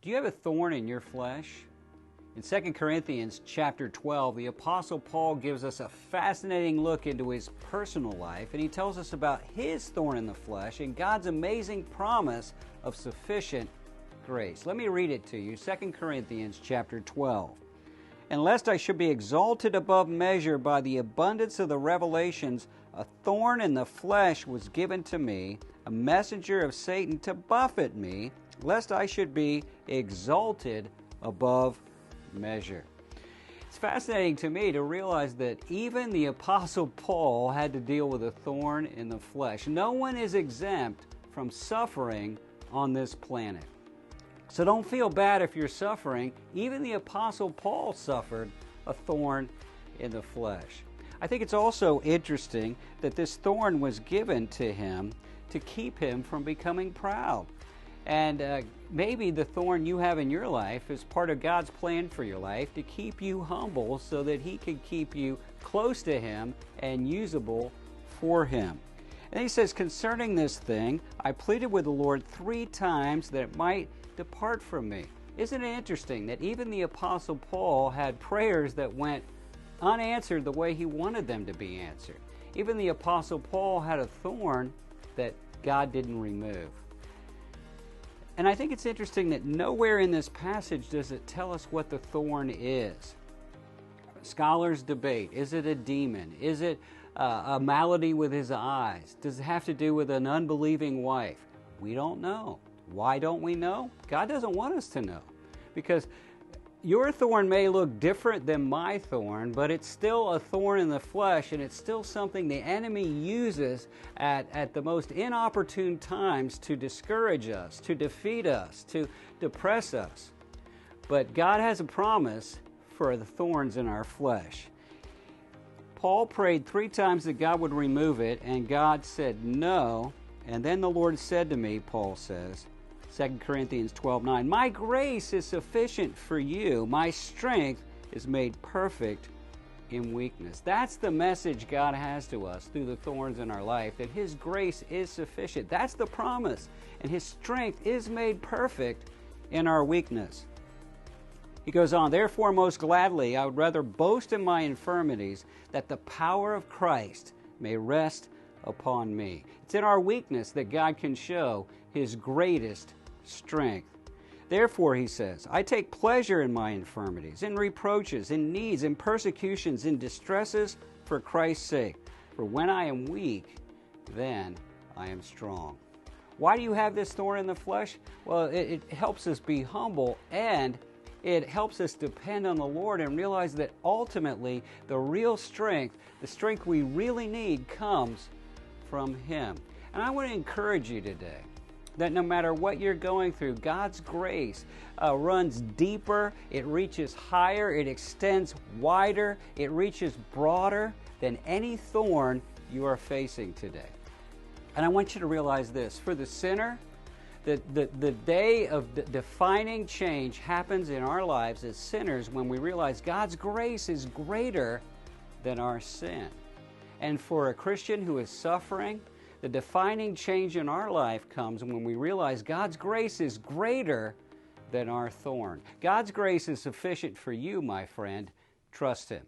Do you have a thorn in your flesh? In 2 Corinthians chapter 12, the Apostle Paul gives us a fascinating look into his personal life, and he tells us about his thorn in the flesh and God's amazing promise of sufficient grace. Let me read it to you, 2 Corinthians chapter 12. "And lest I should be exalted above measure by the abundance of the revelations, a thorn in the flesh was given to me, a messenger of Satan to buffet me, lest I should be exalted above measure." It's fascinating to me to realize that even the Apostle Paul had to deal with a thorn in the flesh. No one is exempt from suffering on this planet. So don't feel bad if you're suffering. Even the Apostle Paul suffered a thorn in the flesh. I think it's also interesting that this thorn was given to him to keep him from becoming proud. And maybe the thorn you have in your life is part of God's plan for your life to keep you humble so that He can keep you close to Him and usable for Him. And he says, "Concerning this thing, I pleaded with the Lord 3 times that it might depart from me." Isn't it interesting that even the Apostle Paul had prayers that went unanswered the way he wanted them to be answered? Even the Apostle Paul had a thorn that God didn't remove. And I think it's interesting that nowhere in this passage does it tell us what the thorn is. Scholars debate. Is it a demon? Is it a malady with his eyes? Does it have to do with an unbelieving wife? We don't know. Why don't we know? God doesn't want us to know. Because your thorn may look different than my thorn, but it's still a thorn in the flesh, and it's still something the enemy uses at the most inopportune times to discourage us, to defeat us, to depress us. But God has a promise for the thorns in our flesh. Paul prayed 3 times that God would remove it, and God said no. And then the Lord said to me, Paul says, 2 Corinthians 12:9, "My grace is sufficient for you. My strength is made perfect in weakness." That's the message God has to us through the thorns in our life, that His grace is sufficient. That's the promise. And His strength is made perfect in our weakness. He goes on, "Therefore, most gladly, I would rather boast in my infirmities, that the power of Christ may rest upon me." It's in our weakness that God can show His greatest strength. "Therefore," he says, "I take pleasure in my infirmities, in reproaches, in needs, in persecutions, in distresses for Christ's sake. For when I am weak, then I am strong." Why do you have this thorn in the flesh? Well, it helps us be humble, and it helps us depend on the Lord and realize that ultimately the real strength, the strength we really need, comes from Him. And I want to encourage you today that no matter what you're going through, God's grace runs deeper, it reaches higher, it extends wider, it reaches broader than any thorn you are facing today. And I want you to realize this: for the sinner, the day of defining change happens in our lives as sinners when we realize God's grace is greater than our sin. And for a Christian who is suffering, the defining change in our life comes when we realize God's grace is greater than our thorn. God's grace is sufficient for you, my friend. Trust Him.